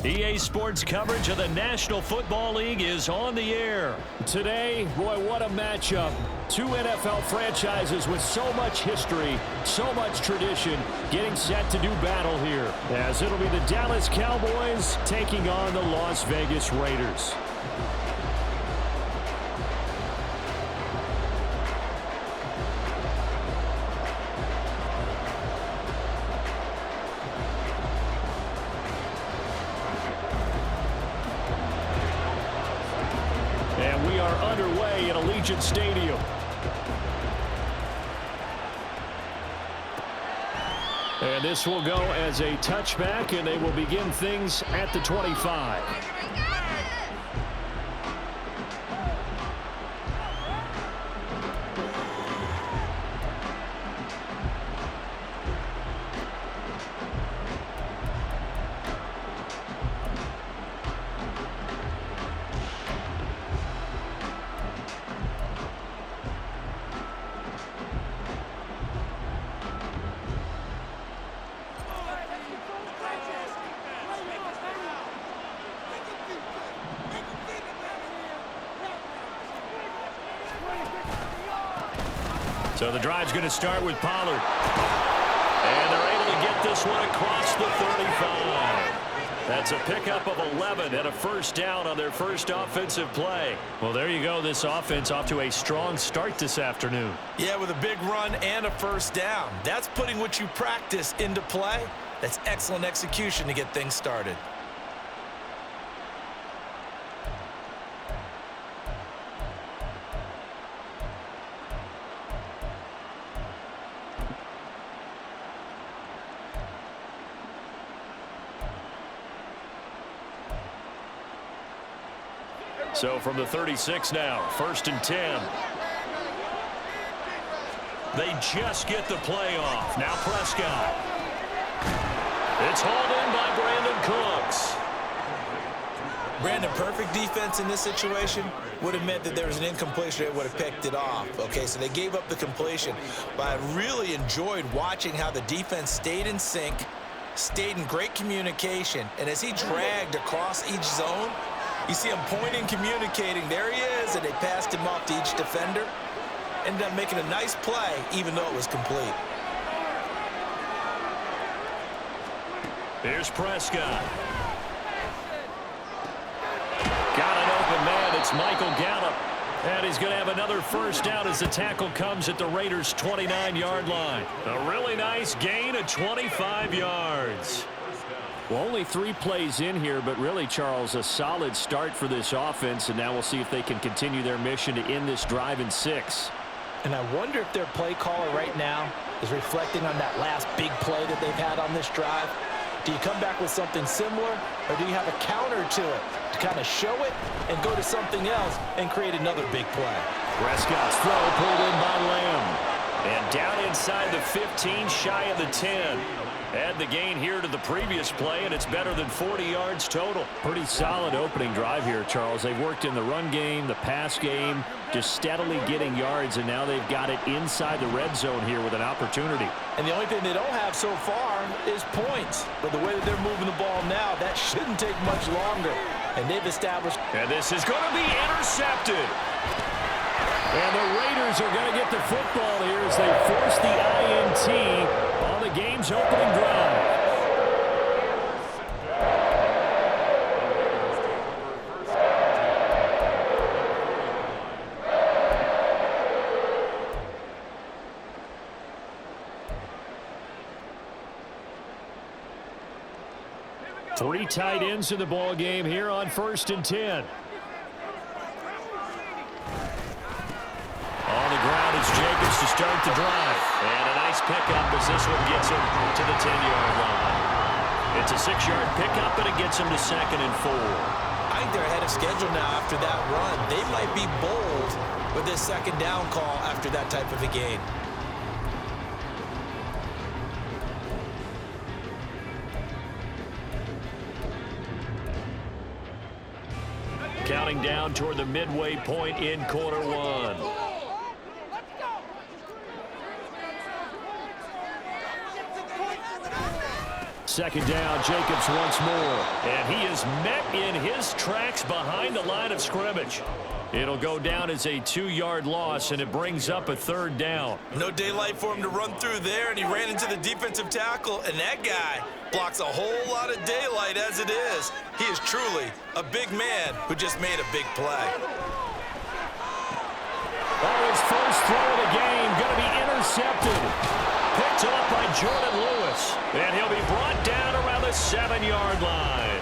EA Sports coverage of the National Football League is on the air. Today, boy, what a matchup. Two NFL franchises with so much history, so much tradition, getting set to do battle here, as it'll be the Dallas Cowboys taking on the Las Vegas Raiders. And we are underway at Allegiant Stadium. And this will go as a touchback, and they will begin things at the 25. So the drive's going to start with Pollard. And they're able to get this one across the 35. That's a pickup of 11 and a first down on their first offensive play. Well, there you go. This offense off to a strong start this afternoon. Yeah, with a big run and a first down. That's putting what you practice into play. That's excellent execution to get things started. So from the 36 now, 1st and 10. They just get the play off. Now Prescott. It's hauled in by Brandon Cooks. Brandon, perfect defense in this situation would have meant that there was an incompletion. It would have picked it off. Okay, so they gave up the completion. But I really enjoyed watching how the defense stayed in sync, stayed in great communication, and as he dragged across each zone, you see him pointing, communicating. There he is, and they passed him off to each defender. Ended up making a nice play, even though it was complete. Here's Prescott. Got an open man. It's Michael Gallup. And he's going to have another first down as the tackle comes at the Raiders' 29-yard line. A really nice gain of 25 yards. Well, only 3 plays in here, but really, Charles, a solid start for this offense, and now we'll see if they can continue their mission to end this drive in 6. And I wonder if their play caller right now is reflecting on that last big play that they've had on this drive. Do you come back with something similar, or do you have a counter to it to kind of show it and go to something else and create another big play? Prescott's throw pulled in by Lamb. And down inside the 15, shy of the 10. Add the gain here to the previous play, and it's better than 40 yards total. Pretty solid opening drive here, Charles. They've worked in the run game, the pass game, just steadily getting yards, and now they've got it inside the red zone here with an opportunity. And the only thing they don't have so far is points. But the way that they're moving the ball now, that shouldn't take much longer. And they've established. And this is going to be intercepted. And the Raiders are going to get the football here as they force the INT on the game's opening drive. Three tight ends in the ball game here on 1st and 10. On the ground is Jacobs to start the drive. And a nice pickup as this one gets him to the 10-yard line. It's a 6-yard pickup, and it gets him to 2nd and 4. I think they're ahead of schedule now after that run. They might be bold with this 2nd down call after that type of a gain. Counting down toward the midway point in quarter 1. Second down, Jacobs once more. And he is met in his tracks behind the line of scrimmage. It'll go down as a 2-yard loss, and it brings up a third down. No daylight for him to run through there, and he ran into the defensive tackle, and that guy blocks a whole lot of daylight as it is. He is truly a big man who just made a big play. Oh, his first throw of the game going to be intercepted. Picked up by Jordan Lewis. And he'll be brought down around the 7-yard line.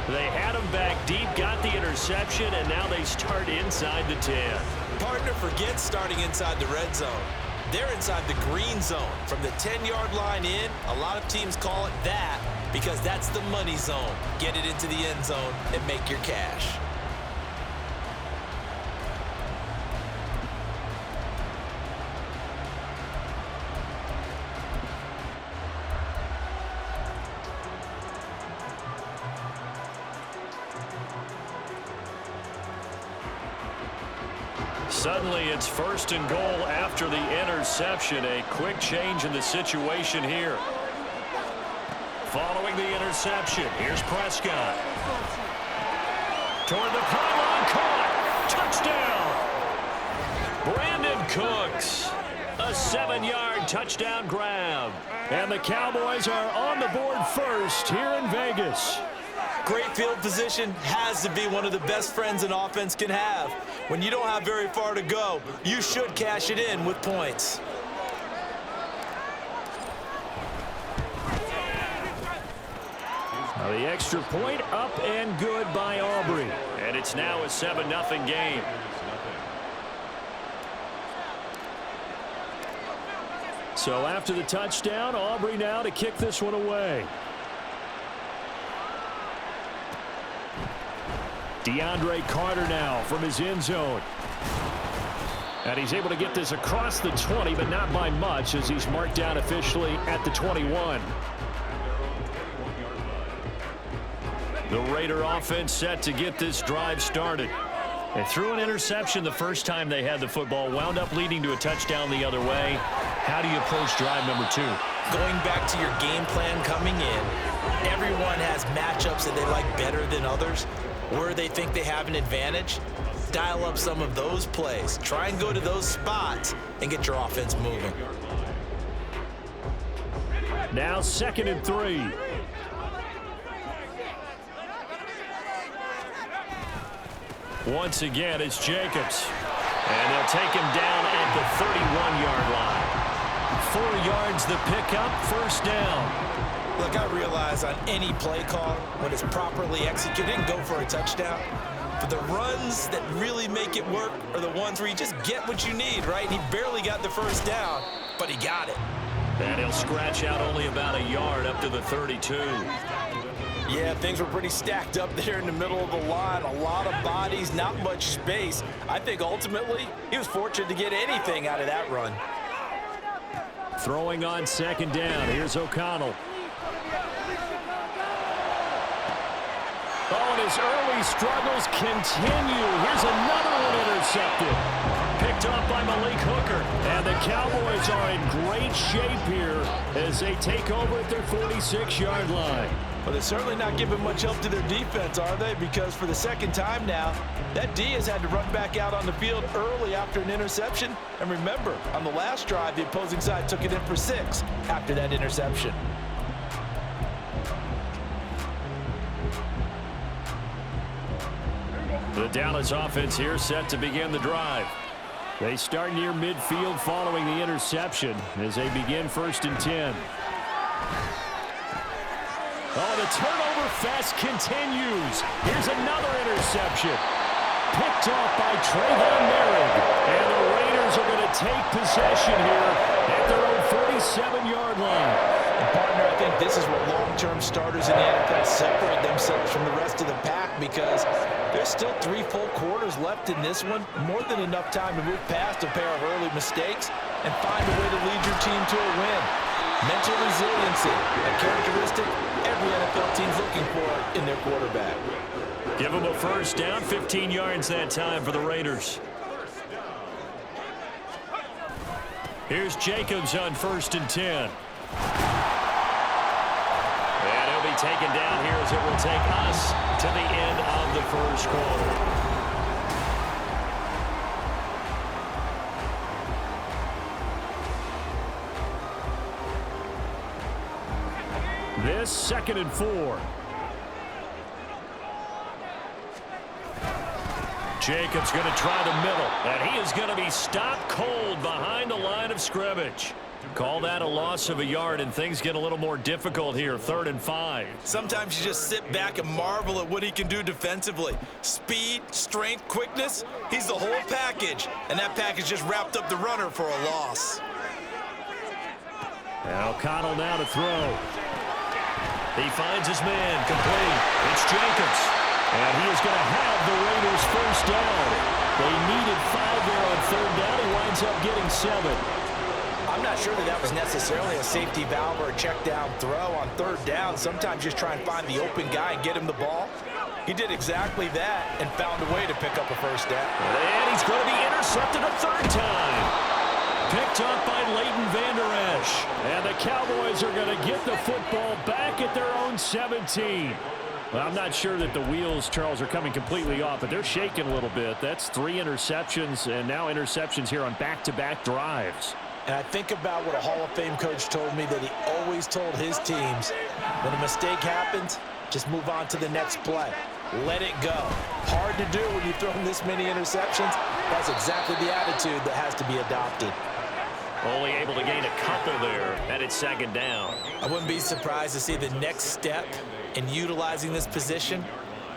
They had him back deep, got the interception, and now they start inside the 10. Partner forgets starting inside the red zone. They're inside the green zone. From the 10-yard line in, a lot of teams call it that because that's the money zone. Get it into the end zone and make your cash. Suddenly, it's first and goal after the interception. A quick change in the situation here. Following the interception, here's Prescott. Toward the pylon, caught. Touchdown. Brandon Cooks. A 7-yard touchdown grab. And the Cowboys are on the board first here in Vegas. Great field position has to be one of the best friends an offense can have. When you don't have very far to go, you should cash it in with points. Now the extra point up and good by Aubrey. And it's now a 7-0 game. So after the touchdown, Aubrey now to kick this one away. DeAndre Carter now from his end zone. And he's able to get this across the 20, but not by much as he's marked down officially at the 21. The Raider offense set to get this drive started. They threw an interception the first time they had the football, wound up leading to a touchdown the other way. How do you approach drive number 2? Going back to your game plan coming in, everyone has matchups that they like better than others. Where they think they have an advantage, dial up some of those plays. Try and go to those spots and get your offense moving. Now 2nd and 3. Once again, it's Jacobs. And they'll take him down at the 31-yard line. 4 yards the pickup, first down. Look, I realize on any play call, when it's properly executed, and go for a touchdown. But the runs that really make it work are the ones where you just get what you need, right? He barely got the first down, but he got it. And he'll scratch out only about a yard up to the 32. Yeah, things were pretty stacked up there in the middle of the line. A lot of bodies, not much space. I think ultimately he was fortunate to get anything out of that run. Throwing on 2nd down. Here's O'Connell. Oh, and his early struggles continue. Here's another one intercepted. Picked up by Malik Hooker. And the Cowboys are in great shape here as they take over at their 46-yard line. Well, they're certainly not giving much help to their defense, are they? Because for the second time now, that D has had to run back out on the field early after an interception. And remember, on the last drive, the opposing side took it in for 6 after that interception. The Dallas offense here set to begin the drive. They start near midfield following the interception as they begin 1st and 10. Oh, the turnover fest continues. Here's another interception. Picked off by Trayvon Merrick. And the Raiders are going to take possession here at their own 47-yard line. And partner, I think this is what long-term starters in the NFL separate themselves from the rest of the pack because there's still 3 full quarters left in this one. More than enough time to move past a pair of early mistakes and find a way to lead your team to a win. Mental resiliency, a characteristic every NFL team's looking for in their quarterback. Give them a first down, 15 yards that time for the Raiders. Here's Jacobs on 1st and 10. be taken down here as it will take us to the end of the first quarter. This 2nd and 4. Jacobs going to try the middle, and he is going to be stopped cold behind the line of scrimmage. Call that a loss of a yard, and things get a little more difficult here, 3rd and 5. Sometimes you just sit back and marvel at what he can do defensively. Speed, strength, quickness, he's the whole package, and that package just wrapped up the runner for a loss. And O'Connell now to throw. He finds his man, complete. It's Jacobs. And he is going to have the Raiders first down. They needed 5 there on 3rd down. He winds up getting 7. I'm not sure that was necessarily a safety valve or a check down throw on 3rd down. Sometimes just try and find the open guy and get him the ball. He did exactly that and found a way to pick up a first down. And he's going to be intercepted a 3rd time. Picked up by Leighton Vander Esch. And the Cowboys are going to get the football back at their own 17. Well, I'm not sure that the wheels, Charles, are coming completely off, but they're shaking a little bit. That's 3 interceptions, and now interceptions here on back-to-back drives. And I think about what a Hall of Fame coach told me that he always told his teams, when a mistake happens, just move on to the next play. Let it go. Hard to do when you throw this many interceptions. That's exactly the attitude that has to be adopted. Only able to gain a couple there, and it's 2nd down. I wouldn't be surprised to see the next step in utilizing this position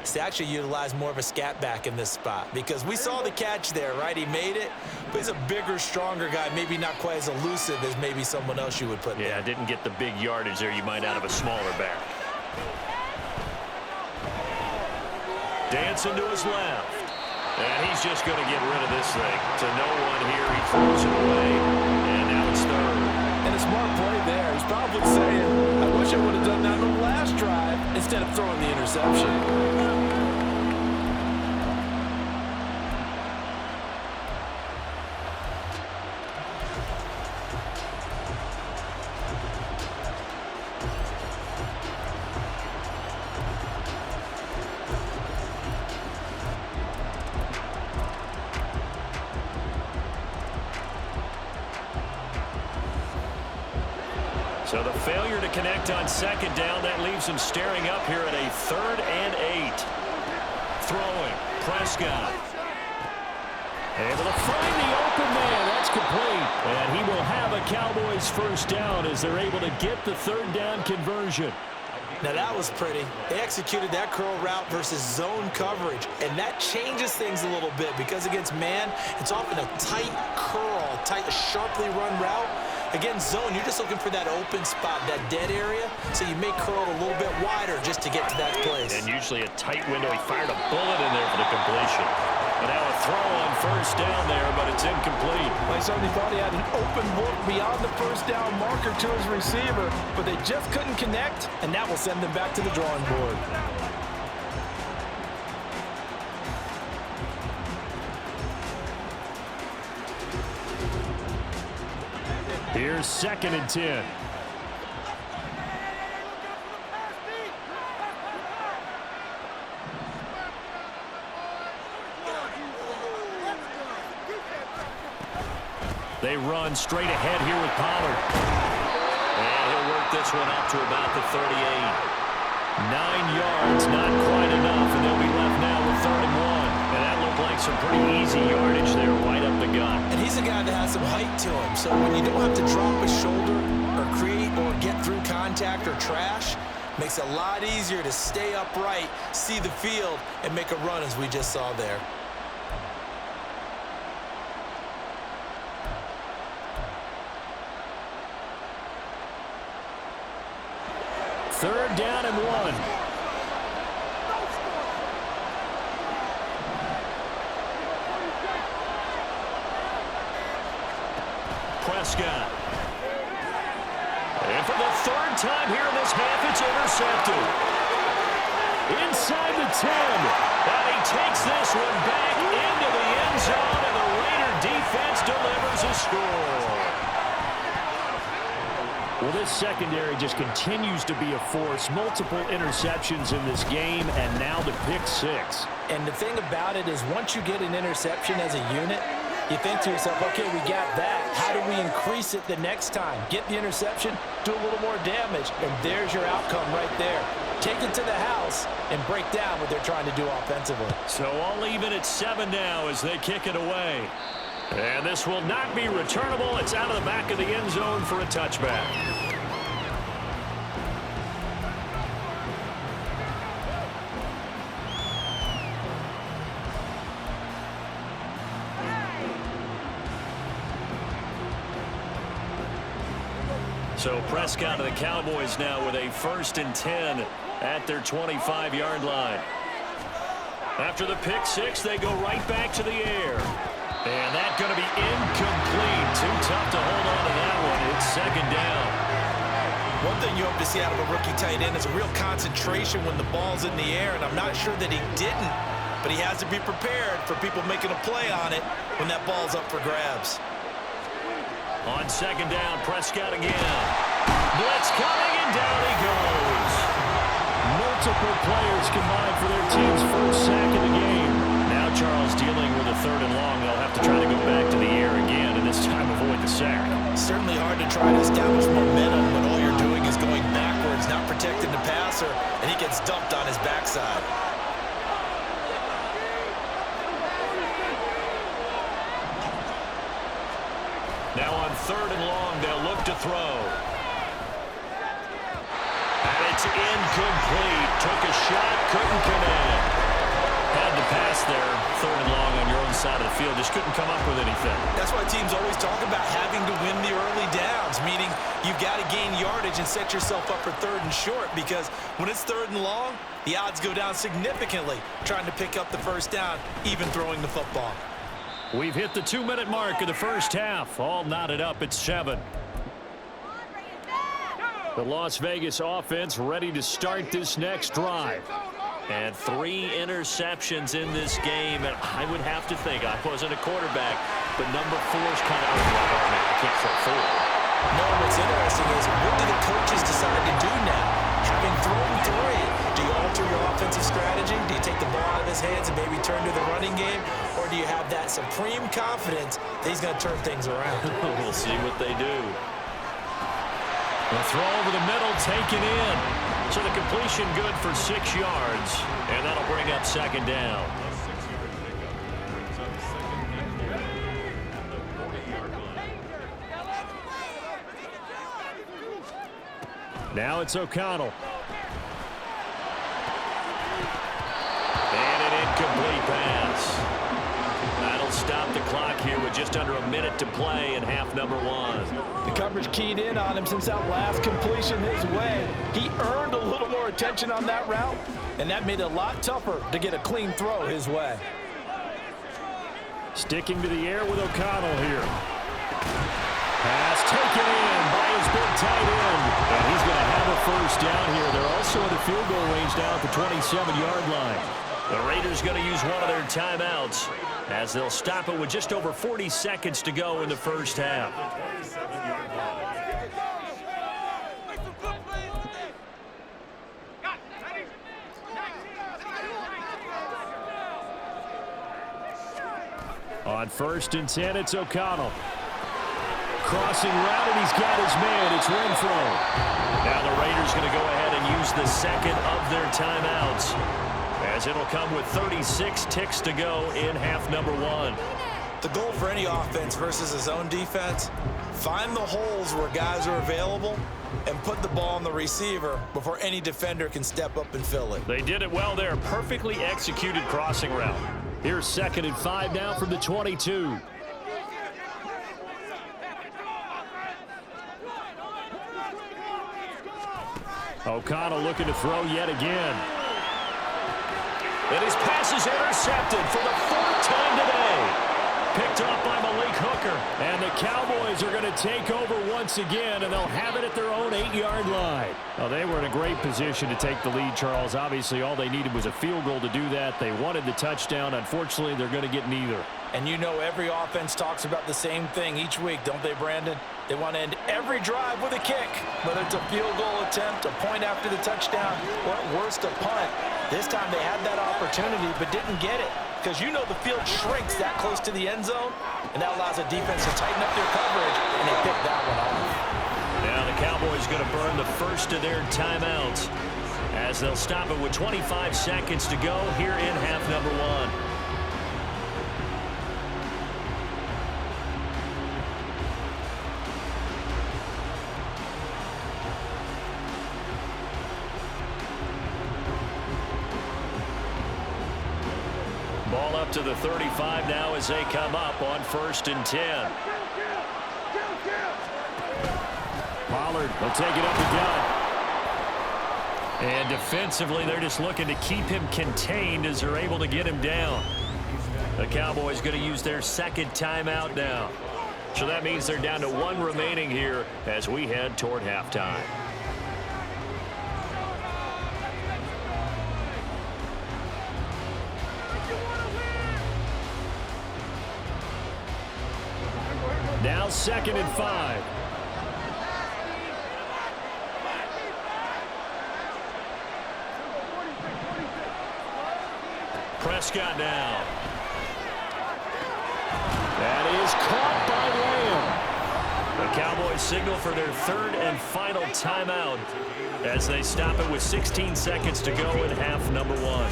is to actually utilize more of a scat back in this spot, because we saw the catch there, right? He made it, but he's a bigger, stronger guy, maybe not quite as elusive as maybe someone else you would put there. Yeah, didn't get the big yardage there you might out of a smaller back. Dancing to his left. And he's just going to get rid of this thing. To no one here, he throws it away. And now it's 3rd. And a smart play there. He's probably saying, I wish I would have done that on the last drive instead of throwing the interception. So the failure to connect on 2nd down, that leaves him staring up here at a 3rd and 8. Throwing, Prescott. Able to find the open man. That's complete. And he will have a Cowboys first down as they're able to get the 3rd down conversion. Now that was pretty. They executed that curl route versus zone coverage, and that changes things a little bit because against man, it's often a tight curl, tight, sharply run route. Against zone, you're just looking for that open spot, that dead area, so you may curl it a little bit wider just to get to that place. And usually a tight window. He fired a bullet in there for the completion. And now a throw on 1st down there, but it's incomplete. I certainly thought he had an open look beyond the first down marker to his receiver, but they just couldn't connect, and that will send them back to the drawing board. Here's 2nd and 10. They run straight ahead here with Pollard. And he'll work this one up to about the 38. 9 yards, not quite enough, and they'll be left now with 3rd and 1. And that looked like some pretty easy yardage there, right up the gut. And he's a guy that has some height to him, so when you don't have to drop a shoulder or create or get through contact or trash, makes it a lot easier to stay upright, see the field, and make a run as we just saw there. Third down and 1. Prescott. And for the 3rd time here in this half, it's intercepted. Inside the 10. And he takes this one back into the end zone, and the Raider defense delivers a score. Well, this secondary just continues to be a force. Multiple interceptions in this game, and now the pick six. And the thing about it is once you get an interception as a unit, you think to yourself, okay, we got that. How do we increase it the next time? Get the interception, do a little more damage, and there's your outcome right there. Take it to the house and break down what they're trying to do offensively. So all even at 7 now as they kick it away. And this will not be returnable. It's out of the back of the end zone for a touchback. So Prescott and the Cowboys now with a 1st and 10 at their 25-yard line. After the pick six, they go right back to the air. And that's going to be incomplete. Too tough to hold on to that one. It's 2nd down. One thing you hope to see out of a rookie tight end is a real concentration when the ball's in the air, and I'm not sure that he didn't, but he has to be prepared for people making a play on it when that ball's up for grabs. On 2nd down, Prescott again. Blitz coming, and down he goes. Multiple players combined for their team's first sack of the game. Now Charles dealing with a 3rd and long. They'll have to try to go back to the air again, and this time avoid the sack. Certainly hard to try to establish momentum when all you're doing is going backwards, not protecting the passer, and he gets dumped on his backside. Now on 3rd and long, they'll look to throw. And it's incomplete. Took a shot, couldn't connect. Had the pass there, 3rd and long on your own side of the field. Just couldn't come up with anything. That's why teams always talk about having to win the early downs, meaning you've got to gain yardage and set yourself up for 3rd and short, because when it's 3rd and long, the odds go down significantly trying to pick up the 1st down, even throwing the football. We've hit the 2-minute mark of the first half. All knotted up at 7. The Las Vegas offense ready to start this next drive. And 3 interceptions in this game. And I would have to think, I wasn't a quarterback, but number 4 is kind of, oh, man, I can't throw 4. No, what's interesting is what do the coaches decide to do now? Having thrown 3, do you alter your offensive strategy? Do you take the ball out of his hands and maybe turn to the running game? Or do you have that supreme confidence that he's going to turn things around? We'll see what they do. The throw over the middle, taken in. So the completion good for 6 yards. And that'll bring up 2nd down. Now it's O'Connell. And an incomplete pass. That'll stop the clock here with just under a minute to play in half number 1. The coverage keyed in on him since that last completion his way. He earned a little more attention on that route, and that made it a lot tougher to get a clean throw his way. Sticking to the air with O'Connell here. Pass taken in by his big tight end. And he's going to have a 1st down here. They're also in the field goal range now at the 27-yard line. The Raiders going to use one of their timeouts as they'll stop it with just over 40 seconds to go in the first half. On 1st and 10, it's O'Connell. Crossing route, and he's got his man. It's Renfro. Now the Raiders going to go ahead and use the 2nd of their timeouts, as it'll come with 36 ticks to go in half number 1. The goal for any offense versus his own defense, find the holes where guys are available and put the ball on the receiver before any defender can step up and fill it. They did it well there. Perfectly executed crossing route. Here's 2nd and 5 now from the 22. O'Connell looking to throw yet again. And his pass is intercepted for the 4th time today. Picked off by Malik Hooker. And the Cowboys are going to take over once again, and they'll have it at their own 8-yard line. Well, they were in a great position to take the lead, Charles. Obviously, all they needed was a field goal to do that. They wanted the touchdown. Unfortunately, they're going to get neither. And you know every offense talks about the same thing each week, don't they, Brandon? They want to end every drive with a kick, whether it's a field goal attempt, a point after the touchdown, or at worst a punt. This time they had that opportunity but didn't get it, because you know the field shrinks that close to the end zone, and that allows the defense to tighten up their coverage, and they picked that one off. Now the Cowboys going to burn the first of their timeouts as they'll stop it with 25 seconds to go here in half number one. Ball up to the 35 now as they come up on 1st and 10. Pollard will take it up the gut. And defensively, they're just looking to keep him contained as they're able to get him down. The Cowboys going to use their second timeout now. So that means they're down to 1 remaining here as we head toward halftime. Now 2nd and 5. Prescott now. That is caught by Lamb. The Cowboys signal for their 3rd and final timeout as they stop it with 16 seconds to go in half number one.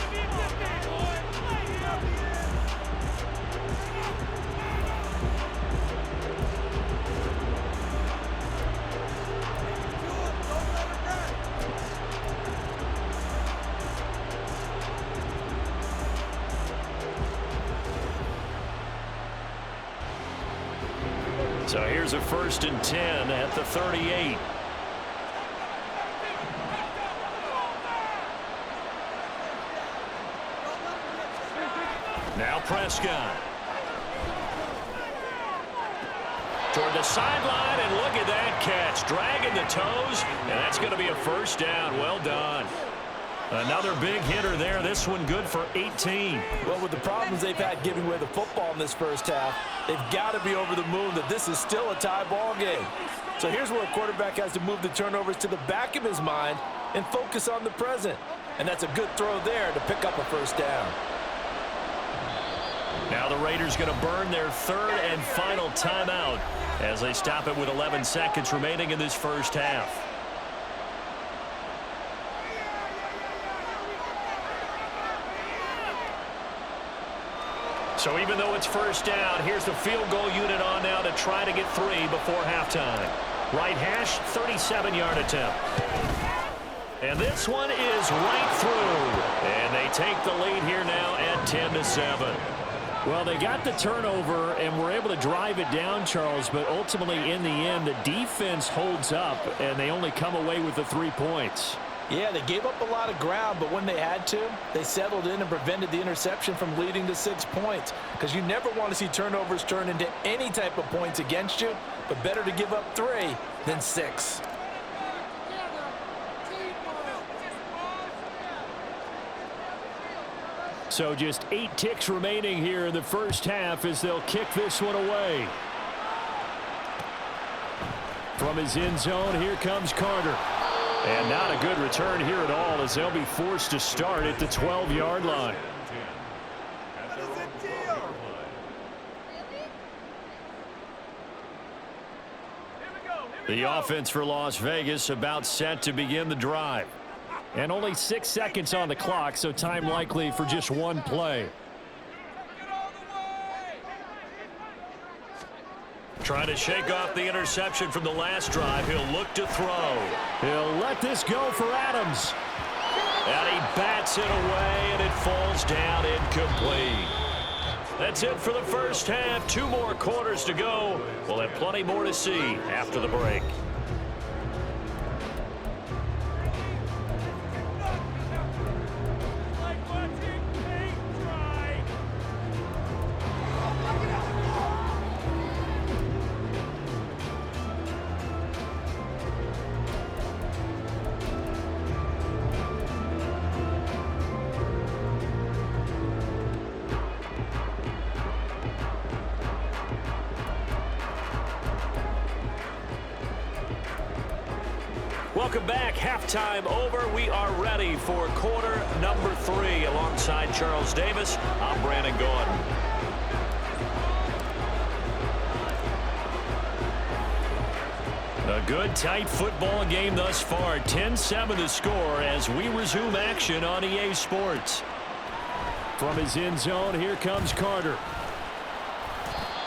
So here's a 1st and 10 at the 38. Now Prescott. Toward the sideline, and look at that catch. Dragging the toes, and that's going to be a 1st down. Well done. Another big hitter there. This one good for 18. Well, with the problems they've had giving away the football in this first half, they've got to be over the moon that this is still a tie ball game. So here's where a quarterback has to move the turnovers to the back of his mind and focus on the present. And that's a good throw there to pick up a 1st down. Now the Raiders going to burn their 3rd and final timeout as they stop it with 11 seconds remaining in this first half. So even though it's 1st down, here's the field goal unit on now to try to get 3 before halftime. Right hash, 37-yard attempt. And this one is right through. And they take the lead here now at 10-7. Well, they got the turnover and were able to drive it down, Charles, but ultimately in the end, the defense holds up, and they only come away with the 3 points. Yeah, they gave up a lot of ground, but when they had to, they settled in and prevented the interception from leading to 6 points. Because you never want to see turnovers turn into any type of points against you, but better to give up 3 than 6. So just 8 ticks remaining here in the first half as they'll kick this one away. From his end zone, here comes Carter. And not a good return here at all as they'll be forced to start at the 12-yard line. The offense for Las Vegas about set to begin the drive. And only 6 seconds on the clock, so time likely for just 1 play. Trying to shake off the interception from the last drive. He'll look to throw. He'll let this go for Adams. And he bats it away, and it falls down incomplete. That's it for the first half. 2 more quarters to go. We'll have plenty more to see after the break. Welcome back. Halftime over. We are ready for quarter number 3. Alongside Charles Davis, I'm Brandon Gordon. A good, tight football game thus far. 10-7 the score as we resume action on EA Sports. From his end zone, here comes Carter.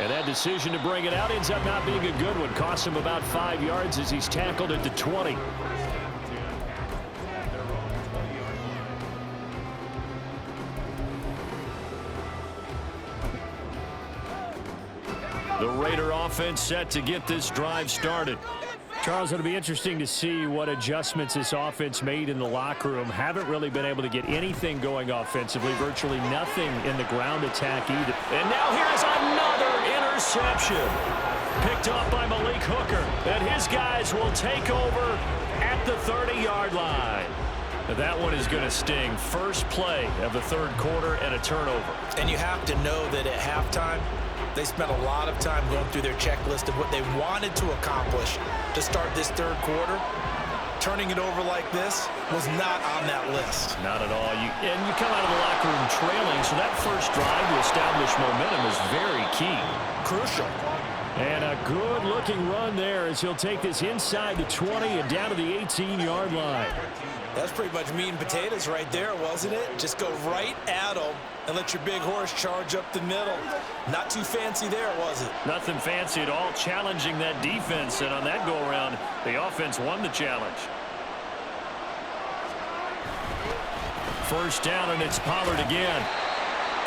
And that decision to bring it out ends up not being a good one. Costs him about 5 yards as he's tackled at the 20. The Raider offense set to get this drive started. Charles, it'll be interesting to see what adjustments this offense made in the locker room. Haven't really been able to get anything going offensively. Virtually nothing in the ground attack either. And now here's another interception. Picked off by Malik Hooker. And his guys will take over at the 30-yard line. That one is going to sting. First play of the third quarter and a turnover. And you have to know that at halftime, they spent a lot of time going through their checklist of what they wanted to accomplish to start this third quarter. Turning it over like this was not on that list. Not at all. And you come out of the locker room trailing, so that first drive to establish momentum is very key. Crucial. And a good-looking run there as he'll take this inside the 20 and down to the 18-yard line. That's pretty much meat and potatoes right there, wasn't it? Just go right at them and let your big horse charge up the middle. Not too fancy there, was it? Nothing fancy at all, challenging that defense. And on that go-around, the offense won the challenge. First down, and it's Pollard again.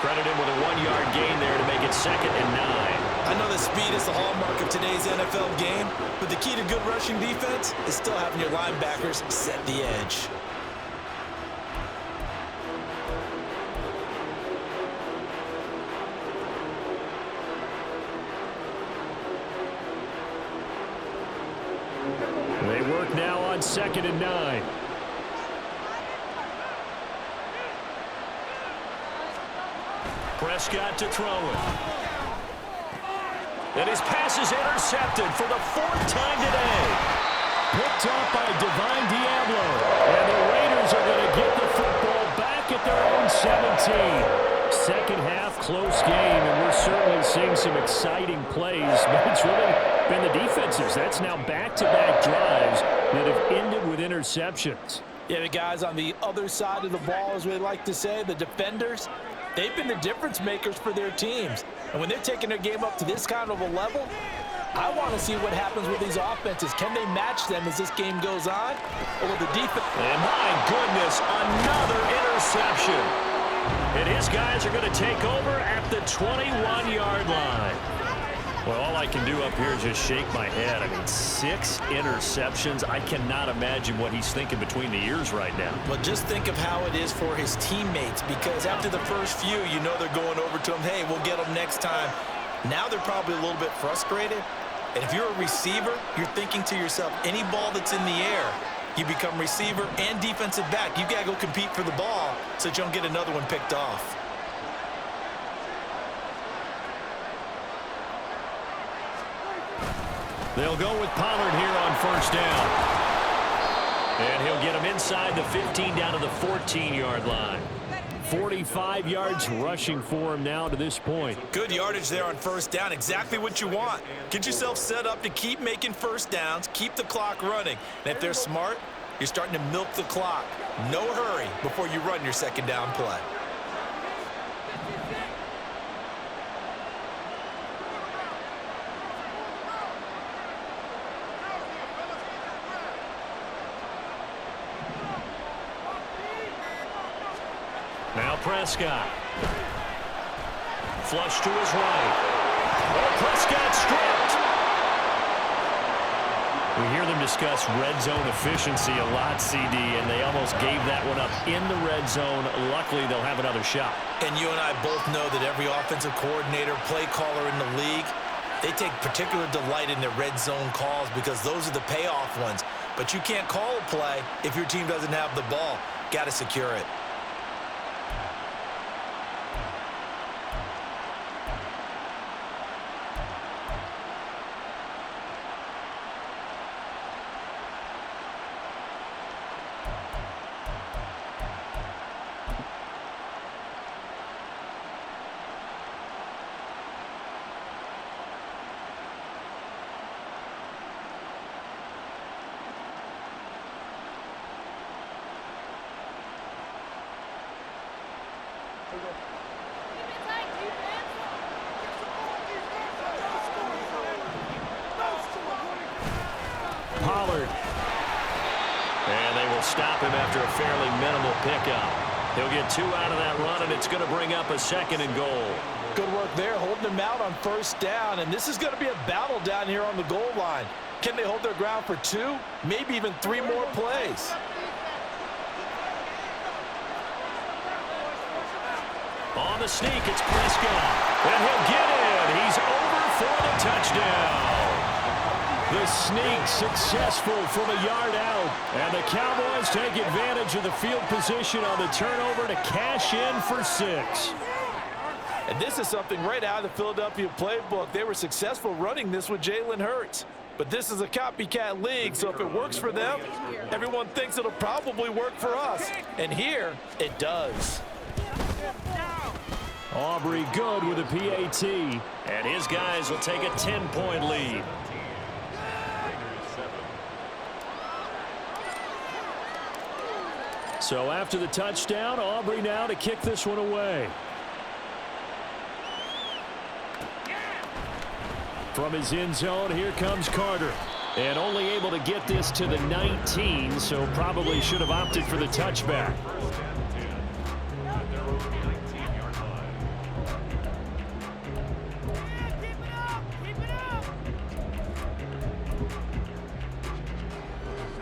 Credit him with a 1-yard gain there to make it 2nd and 9. I know that speed is the hallmark of today's NFL game, but the key to good rushing defense is still having your linebackers set the edge. They work now on 2nd and 9. Prescott to throw it. And his pass is intercepted for the 4th time today. Picked up by Divine Diablo. And the Raiders are going to get the football back at their own 17. Second half, close game, and we're certainly seeing some exciting plays. But it's really been the defenses. That's now back-to-back drives that have ended with interceptions. Yeah, the guys on the other side of the ball, as we like to say, the defenders, they've been the difference makers for their teams. And when they're taking their game up to this kind of a level, I want to see what happens with these offenses. Can they match them as this game goes on? Or will the defense... And my goodness, another interception. And his guys are going to take over at the 21-yard line. Well, all I can do up here is just shake my head. I mean, 6 interceptions. I cannot imagine what he's thinking between the ears right now. Well, just think of how it is for his teammates, because after the first few, you know they're going over to him, hey, we'll get them next time. Now they're probably a little bit frustrated. And if you're a receiver, you're thinking to yourself, any ball that's in the air, you become receiver and defensive back. You got to go compete for the ball so that you don't get another one picked off. They'll go with Pollard here on first down. And he'll get him inside the 15 down to the 14-yard line. 45 yards rushing for him now to this point. Good yardage there on first down. Exactly what you want. Get yourself set up to keep making first downs, keep the clock running. And if they're smart, you're starting to milk the clock. No hurry before you run your second down play. Now Prescott. Flush to his right. Oh, Prescott stripped. We hear them discuss red zone efficiency a lot, CD, and they almost gave that one up in the red zone. Luckily, they'll have another shot. And you and I both know that every offensive coordinator, play caller in the league, they take particular delight in their red zone calls because those are the payoff ones. But you can't call a play if your team doesn't have the ball. Got to secure it. Pollard. And they will stop him after a fairly minimal pickup. He'll get 2 out of that run, and it's going to bring up a 2nd and goal. Good work there, holding him out on 1st down, and this is going to be a battle down here on the goal line. Can they hold their ground for 2, maybe even 3 more plays? On the sneak, it's Prescott. And he'll get in. He's over for the touchdown. The sneak successful from a yard out. And the Cowboys take advantage of the field position on the turnover to cash in for 6. And this is something right out of the Philadelphia playbook. They were successful running this with Jalen Hurts. But this is a copycat league, so if it works for them, everyone thinks it'll probably work for us. And here, it does. Aubrey good with a PAT. And his guys will take a 10-point lead. So after the touchdown, Aubrey now to kick this one away. From his end zone, here comes Carter. And only able to get this to the 19, so probably should have opted for the touchback.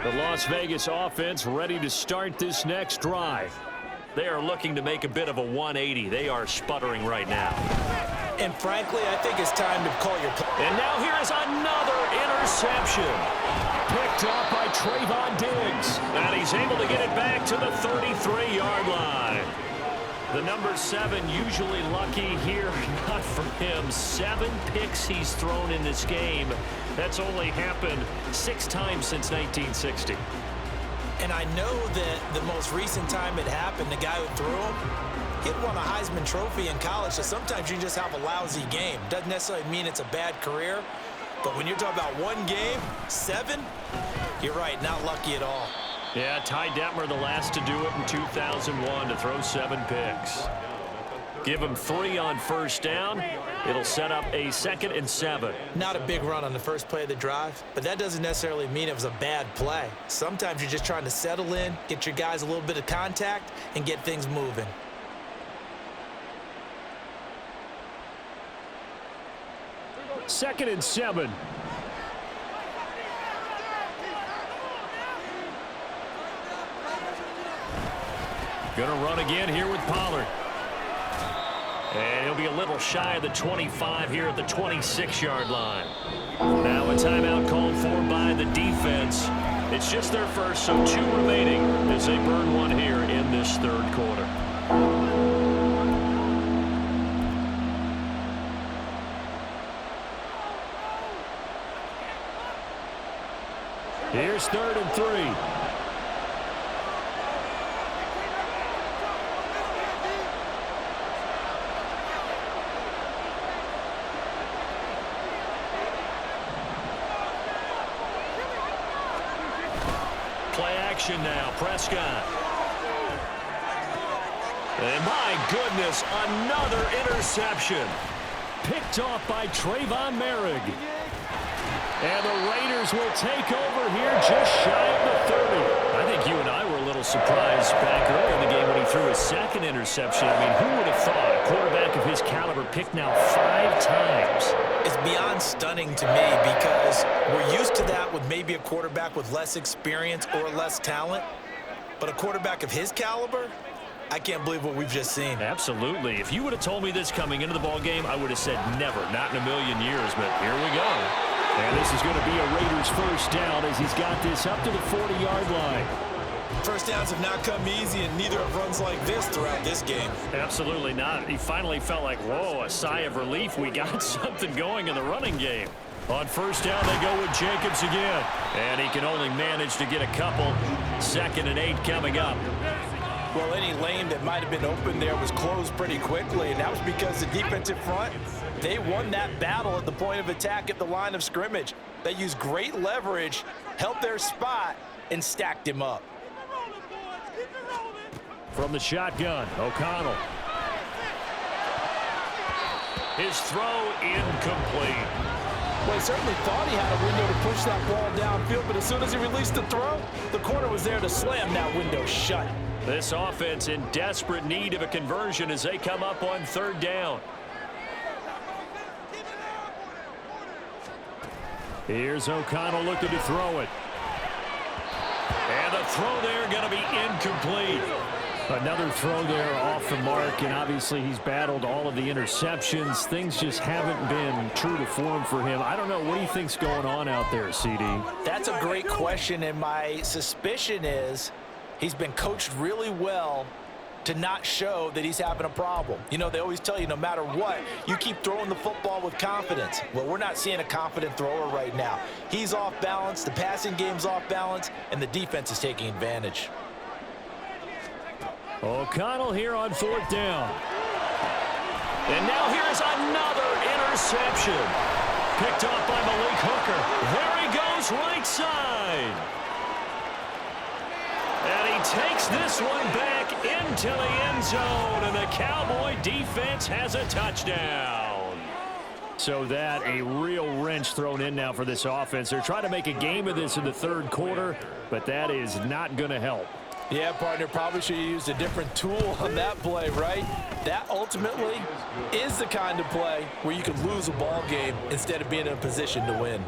The Las Vegas offense ready to start this next drive. They are looking to make a bit of a 180. They are sputtering right now. And frankly, I think it's time to call your play. And now here is another interception. Picked up by Trayvon Diggs. And he's able to get it back to the 33-yard line. The number 7 usually lucky here. Not for him. 7 picks he's thrown in this game. That's only happened 6 times since 1960. And I know that the most recent time it happened, the guy who threw him, he won a Heisman Trophy in college, so sometimes you just have a lousy game. Doesn't necessarily mean it's a bad career, but when you're talking about 1 game, 7, you're right, not lucky at all. Yeah, Ty Detmer the last to do it in 2001 to throw 7 picks. Give him 3 on 1st down. It'll set up a 2nd and 7. Not a big run on the first play of the drive, but that doesn't necessarily mean it was a bad play. Sometimes you're just trying to settle in, get your guys a little bit of contact, and get things moving. Second and 7. Gonna run again here with Pollard. And he'll be a little shy of the 25 here at the 26-yard line. Now a timeout called for by the defense. It's just their first, so 2 remaining as they burn 1 here in this 3rd quarter. Here's 3rd and 3. Play action now, Prescott. And my goodness, another interception. Picked off by Trayvon Merrick. And the Raiders will take over here just shy of the 30. I think you and I were a little surprised back earlier in the game when he threw his 2nd interception. I mean, who would have thought a quarterback of his caliber picked now 5 times? It's beyond stunning to me because we're used to that with maybe a quarterback with less experience or less talent. But a quarterback of his caliber, I can't believe what we've just seen. Absolutely. If you would have told me this coming into the ball game, I would have said never, not in a million years. But here we go. And this is going to be a Raiders 1st down as he's got this up to the 40-yard line. 1st downs have not come easy, and neither have runs like this throughout this game. Absolutely not. He finally felt like, whoa, a sigh of relief. We got something going in the running game. On 1st down, they go with Jacobs again. And he can only manage to get a couple. 2nd and 8 coming up. Well, any lane that might have been open there was closed pretty quickly, and that was because the defensive front, they won that battle at the point of attack at the line of scrimmage. They used great leverage, held their spot, and stacked him up. From the shotgun, O'Connell. His throw incomplete. Well, he certainly thought he had a window to push that ball downfield, but as soon as he released the throw, the corner was there to slam that window shut. This offense in desperate need of a conversion as they come up on third down. Here's O'Connell looking to throw it. And the throw there going to be incomplete. Another throw there off the mark, and obviously he's battled all of the interceptions. Things just haven't been true to form for him. I don't know. What do you think's going on out there, CD? That's a great question, and my suspicion is he's been coached really well to not show that he's having a problem. You know, they always tell you no matter what, you keep throwing the football with confidence. Well, we're not seeing a confident thrower right now. He's off balance, the passing game's off balance, and the defense is taking advantage. O'Connell here on fourth down. And now here's another interception. Picked off by Malik Hooker. There he goes, right side. And he takes this one back into the end zone, and the Cowboy defense has a touchdown. So that a real wrench thrown in now for this offense. They're trying to make a game of this in the third quarter, but that is not going to help. Yeah, partner, probably should have used a different tool on that play, right? That ultimately is the kind of play where you can lose a ball game instead of being in a position to win.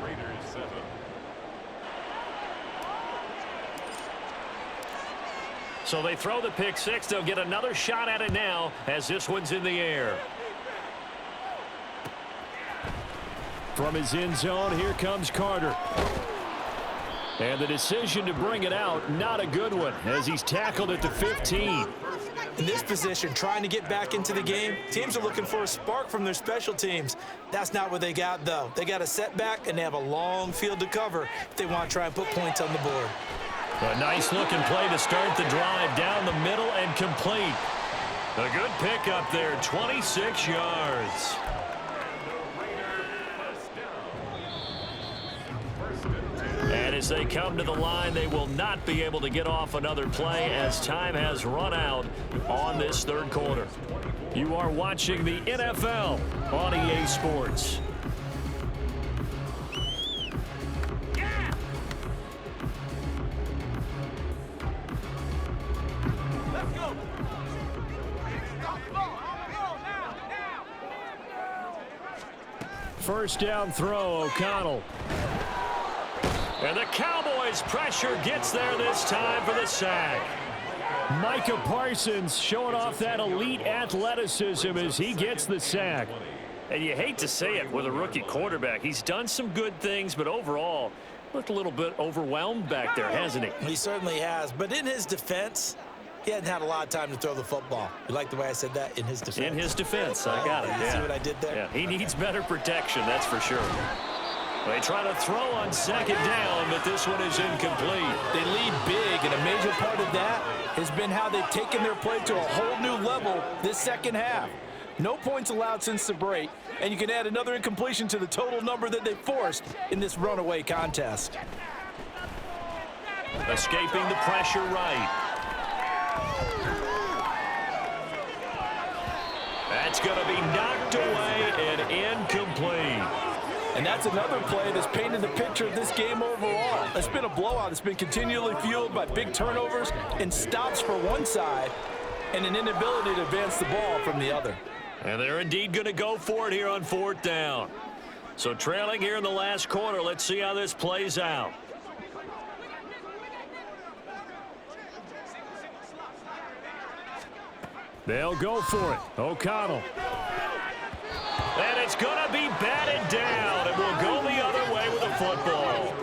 So they throw the pick six. They'll get another shot at it now as this one's in the air. From his end zone, here comes Carter. And the decision to bring it out, not a good one, as he's tackled at the 15. In this position, trying to get back into the game, teams are looking for a spark from their special teams. That's not what they got, though. They got a setback, and they have a long field to cover if they want to try and put points on the board. A nice-looking play to start the drive down the middle and complete. A good pickup there, 26 yards. And as they come to the line, they will not be able to get off another play as time has run out on this third quarter. You are watching the NFL on EA Sports. First down throw, O'Connell. And the Cowboys' pressure gets there this time for the sack. Micah Parsons showing off that elite athleticism as he gets the sack. And you hate to say it with a rookie quarterback. He's done some good things, but overall, looked a little bit overwhelmed back there, hasn't he? He certainly has. But in his defense, he hadn't had a lot of time to throw the football. You like the way I said that? In his defense. In his defense. I got it. You see what I did there? Yeah, he needs better protection, that's for sure. They try to throw on second down, but this one is incomplete. They lead big, and a major part of that has been how they've taken their play to a whole new level this second half. No points allowed since the break, and you can add another incompletion to the total number that they forced in this runaway contest. Escaping the pressure right. That's going to be knocked away and incomplete. And that's another play that's painted the picture of this game overall. It's been a blowout. It's been continually fueled by big turnovers and stops for one side and an inability to advance the ball from the other. And they're indeed going to go for it here on fourth down. So trailing here in the last quarter, let's see how this plays out. They'll go for it. O'Connell. And it's going to be batted down, and we'll go the other way with the football.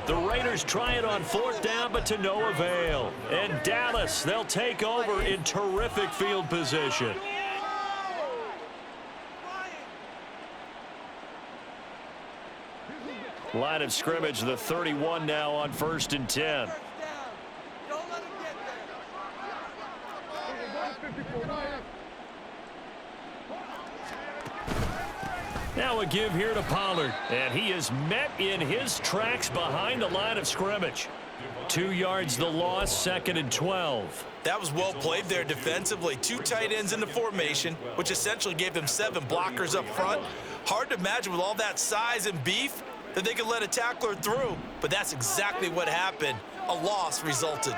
The Raiders try it on fourth down, but to no avail. And Dallas, they'll take over in terrific field position. Line of scrimmage, the 31 now on 1st and 10. Now a give here to Pollard, and he is met in his tracks behind the line of scrimmage. 2 yards the loss, 2nd and 12. That was well played there defensively. 2 tight ends in the formation, which essentially gave them 7 blockers up front. Hard to imagine with all that size and beef that they could let a tackler through, but that's exactly what happened. A loss resulted.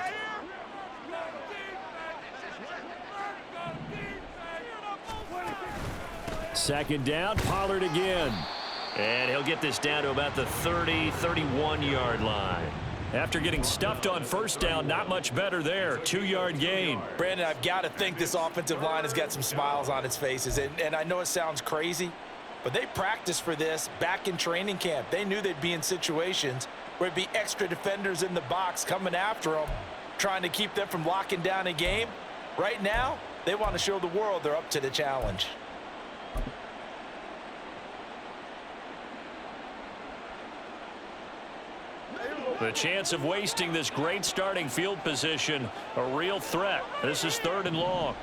Second down, Pollard again. And he'll get this down to about the 30, 31-yard line. After getting stuffed on first down, not much better there. 2-yard gain. Brandon, I've got to think this offensive line has got some smiles on its faces. And I know it sounds crazy, but they practiced for this back in training camp. They knew they'd be in situations where it'd be extra defenders in the box coming after them, trying to keep them from locking down a game. Right now, they want to show the world they're up to the challenge. The chance of wasting this great starting field position, a real threat. This is 3rd and long.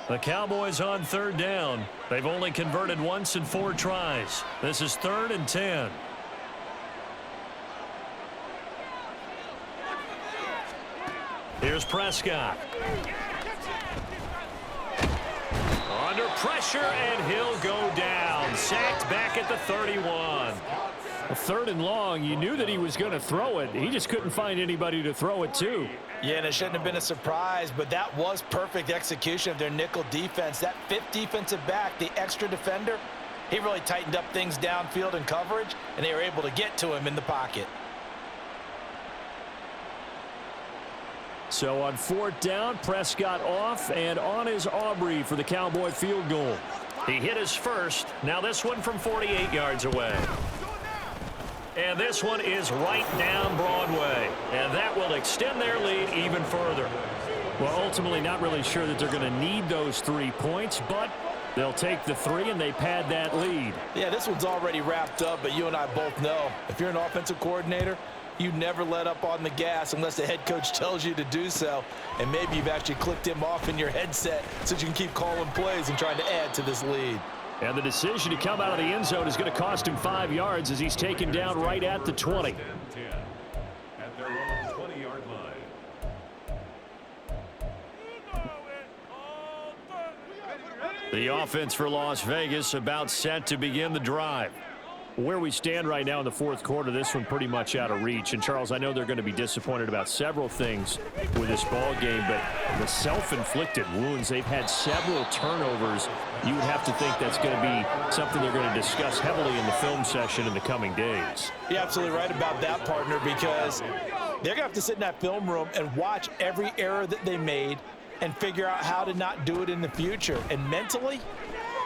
The Cowboys on 3rd down. They've only converted once in 4 tries. This is 3rd and 10. Here's Prescott. Under pressure, and he'll go down. Sacked back at the 31. 3rd and long, you knew that he was going to throw it. He just couldn't find anybody to throw it to. Yeah, and it shouldn't have been a surprise, but that was perfect execution of their nickel defense. That 5th defensive back, the extra defender, he really tightened up things downfield in coverage, and they were able to get to him in the pocket. So on 4th down, Prescott off, and on is Aubrey for the Cowboy field goal. He hit his first. Now this one from 48 yards away. And this one is right down Broadway. And that will extend their lead even further. Well, ultimately not really sure that they're going to need those 3 points, but they'll take the 3 and they pad that lead. Yeah, this one's already wrapped up, but you and I both know if you're an offensive coordinator, you never let up on the gas unless the head coach tells you to do so. And maybe you've actually clicked him off in your headset so you can keep calling plays and trying to add to this lead. And the decision to come out of the end zone is going to cost him 5 yards as he's taken down right at the 20. At their own 20-yard line. The offense for Las Vegas about set to begin the drive. Where we stand right now in the 4th quarter, this one pretty much out of reach. And, Charles, I know they're going to be disappointed about several things with this ball game, but the self-inflicted wounds, they've had several turnovers. You would have to think that's going to be something they're going to discuss heavily in the film session in the coming days. You're absolutely right about that, partner, because they're going to have to sit in that film room and watch every error that they made and figure out how to not do it in the future. And mentally,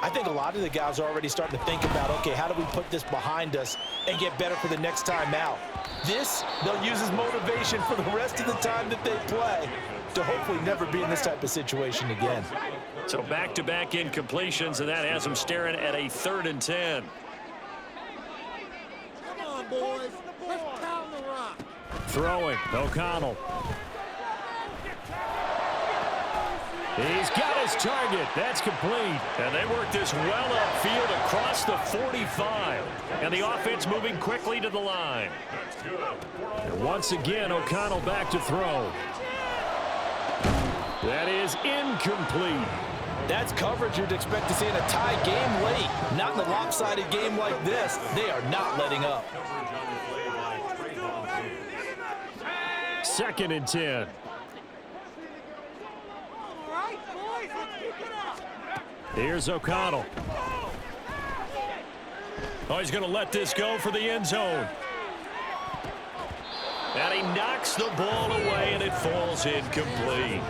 I think a lot of the guys are already starting to think about, okay, how do we put this behind us and get better for the next time out? This, they'll use as motivation for the rest of the time that they play to hopefully never be in this type of situation again. So back-to-back incompletions, and that has them staring at a 3rd and 10. Come on, boys. Let's pound the rock. Throwing, O'Connell. He's got his target. That's complete. And they work this well upfield across the 45. And the offense moving quickly to the line. And once again, O'Connell back to throw. That is incomplete. That's coverage you'd expect to see in a tie game late. Not in a lopsided game like this. They are not letting up. 2nd and 10. Here's O'Connell. Oh, he's going to let this go for the end zone. And he knocks the ball away, and it falls incomplete.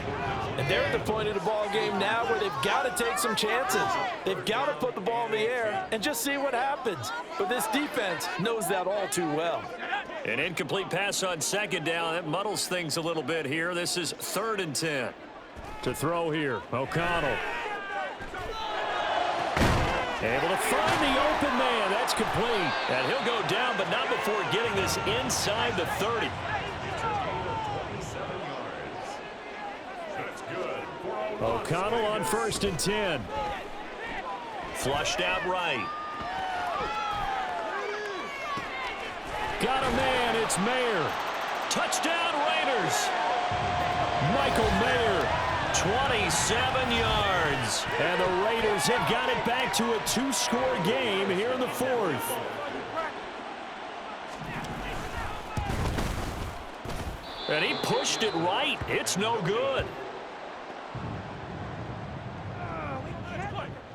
And they're at the point of the ball game now where they've got to take some chances. They've got to put the ball in the air and just see what happens. But this defense knows that all too well. An incomplete pass on 2nd down. That muddles things a little bit here. This is 3rd and 10. To throw here, O'Connell. Able to find the open man. That's complete. And he'll go down, but not before getting this inside the 30. O'Connell on 1st and 10. Flushed out right. Got a man. It's Mayer. Touchdown Raiders. Michael Mayer, 27 yards. And the Raiders have got it back to a 2-score game here in the 4th. And he pushed it right. It's no good.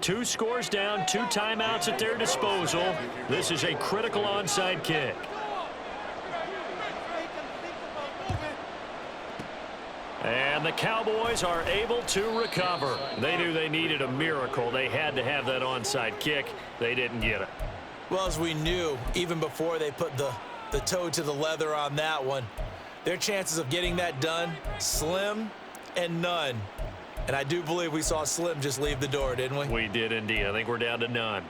2 scores down, 2 timeouts at their disposal. This is a critical onside kick. And the Cowboys are able to recover. They knew they needed a miracle. They had to have that onside kick. They didn't get it. Well, as we knew, even before they put the toe to the leather on that one, their chances of getting that done, slim and none. And I do believe we saw Slim just leave the door, didn't we? We did indeed. I think we're down to none.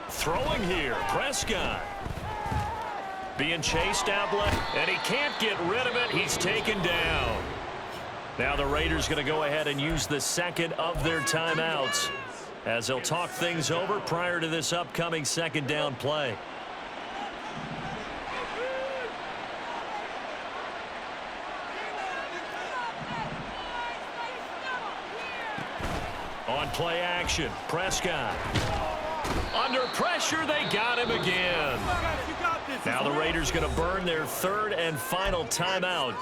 Throwing here, Prescott. Being chased out left, and he can't get rid of it. He's taken down. Now the Raiders going to go ahead and use the second of their timeouts as they'll talk things over prior to this upcoming second down play. On play action, Prescott. Under pressure, they got him again. Now the Raiders going to burn their 3rd and final timeout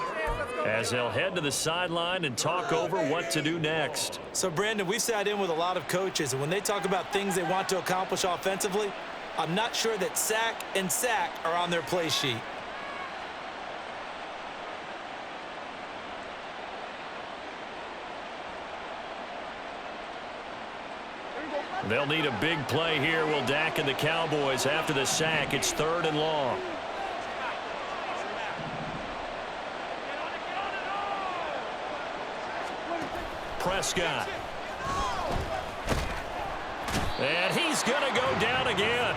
as they'll head to the sideline and talk over what to do next. So, Brandon, we sat in with a lot of coaches, and when they talk about things they want to accomplish offensively, I'm not sure that sack and sack are on their play sheet. They'll need a big play here, will Dak and the Cowboys. After the sack, it's 3rd and long. Prescott. And he's going to go down again.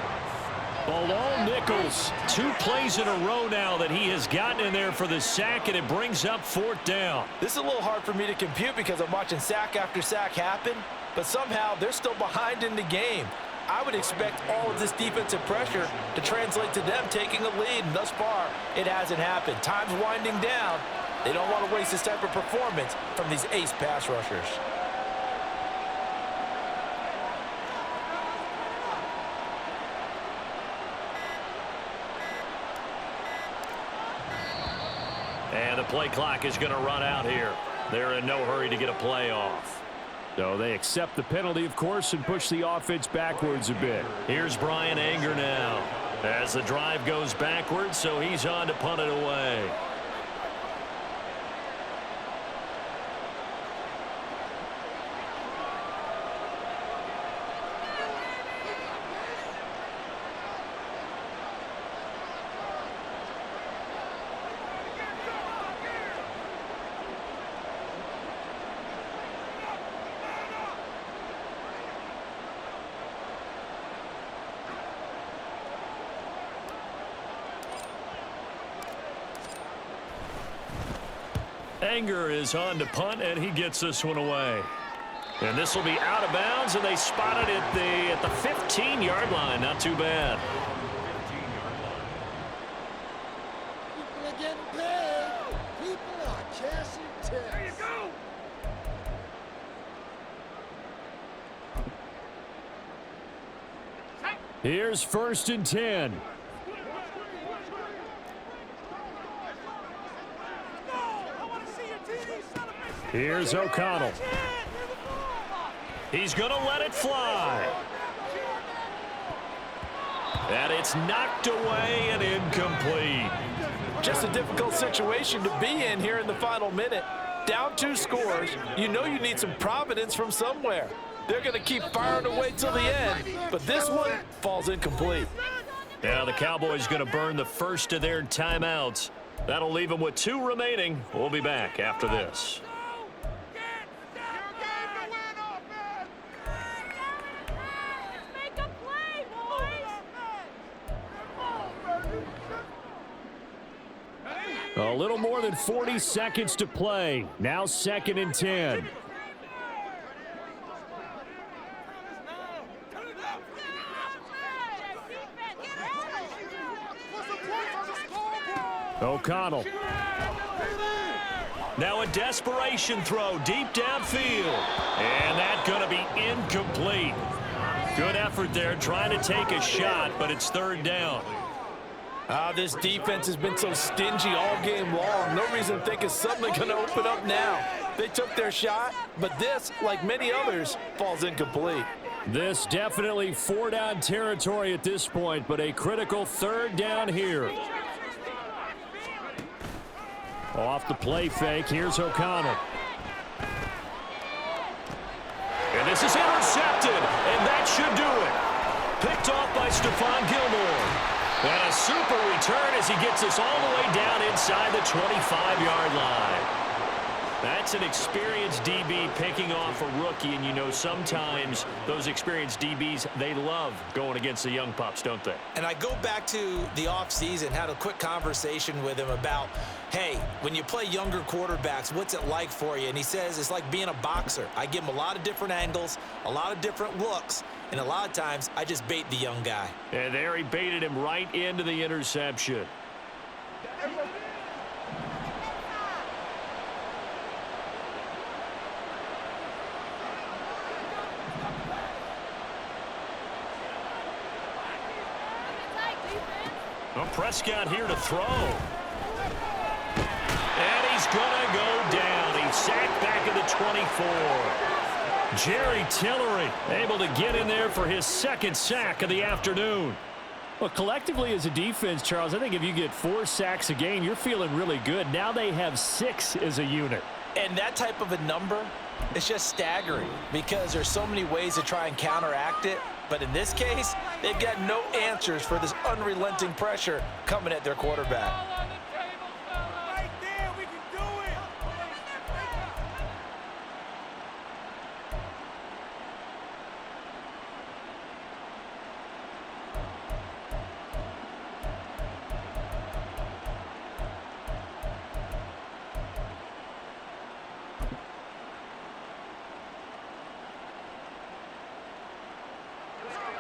Malone Nichols, 2 plays in a row now that he has gotten in there for the sack, and it brings up 4th down. This is a little hard for me to compute because I'm watching sack after sack happen, but somehow they're still behind in the game. I would expect all of this defensive pressure to translate to them taking a lead, and thus far, it hasn't happened. Time's winding down. They don't want to waste this type of performance from these ace pass rushers. And the play clock is going to run out here. They're in no hurry to get a play off. So they accept the penalty, of course, and push the offense backwards a bit. Here's Brian Anger now as the drive goes backwards, so he's on to punt it away. Anger is on to punt, and he gets this one away. And this will be out of bounds, and they spotted it at the 15-yard line. Not too bad. People are getting paid. People are cashing checks. There you go. Here's 1st and 10. Here's O'Connell. He's going to let it fly. And it's knocked away and incomplete. Just a difficult situation to be in here in the final minute. Down 2 scores, you know you need some providence from somewhere. They're going to keep firing away till the end, but this one falls incomplete. Now the Cowboys going to burn the first of their timeouts. That'll leave them with 2 remaining. We'll be back after this. A little more than 40 seconds to play. Now 2nd and 10. O'Connell. Now a desperation throw deep downfield. And that's going to be incomplete. Good effort there trying to take a shot, but it's 3rd down. This defense has been so stingy all game long. No reason to think it's suddenly going to open up now. They took their shot, but this, like many others, falls incomplete. This definitely 4-down territory at this point, but a critical 3rd down here. Off the play fake, here's O'Connell. And this is intercepted, and that should do it. Picked off by Stephon Gilmore. And a super return as he gets us all the way down inside the 25-yard line. That's an experienced DB picking off a rookie, and you know sometimes those experienced DBs, they love going against the young pups, don't they? And I go back to the offseason, had a quick conversation with him about, hey, when you play younger quarterbacks, what's it like for you? And he says it's like being a boxer. I give him a lot of different angles, a lot of different looks, and a lot of times I just bait the young guy. And there he baited him right into the interception. Well, Prescott here to throw. And he's going to go down. He's sacked back at the 24. Jerry Tillery able to get in there for his 2nd sack of the afternoon. Well, collectively as a defense, Charles, I think if you get 4 sacks a game, you're feeling really good. Now they have 6 as a unit. And that type of a number, it's just staggering because there's so many ways to try and counteract it. But in this case, they've got no answers for this unrelenting pressure coming at their quarterback.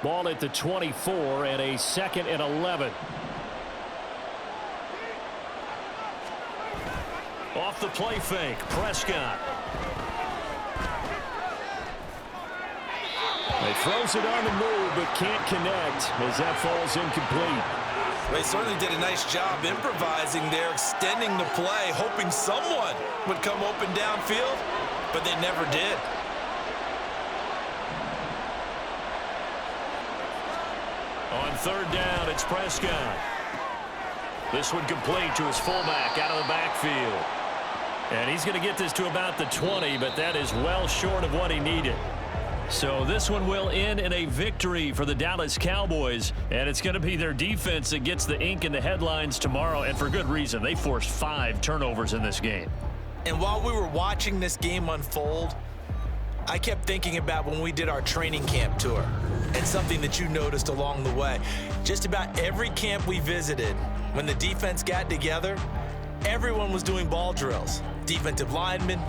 Ball at the 24 and a 2nd and 11. Off the play fake, Prescott. He throws it on the move but can't connect as that falls incomplete. They certainly did a nice job improvising there, extending the play, hoping someone would come open downfield, but they never did. On 3rd down, it's Prescott. This one complete to his fullback out of the backfield. And he's going to get this to about the 20, but that is well short of what he needed. So this one will end in a victory for the Dallas Cowboys, and it's going to be their defense that gets the ink in the headlines tomorrow, and for good reason. They forced 5 turnovers in this game. And while we were watching this game unfold, I kept thinking about when we did our training camp tour and something that you noticed along the way. Just about every camp we visited, when the defense got together, everyone was doing ball drills. Defensive linemen,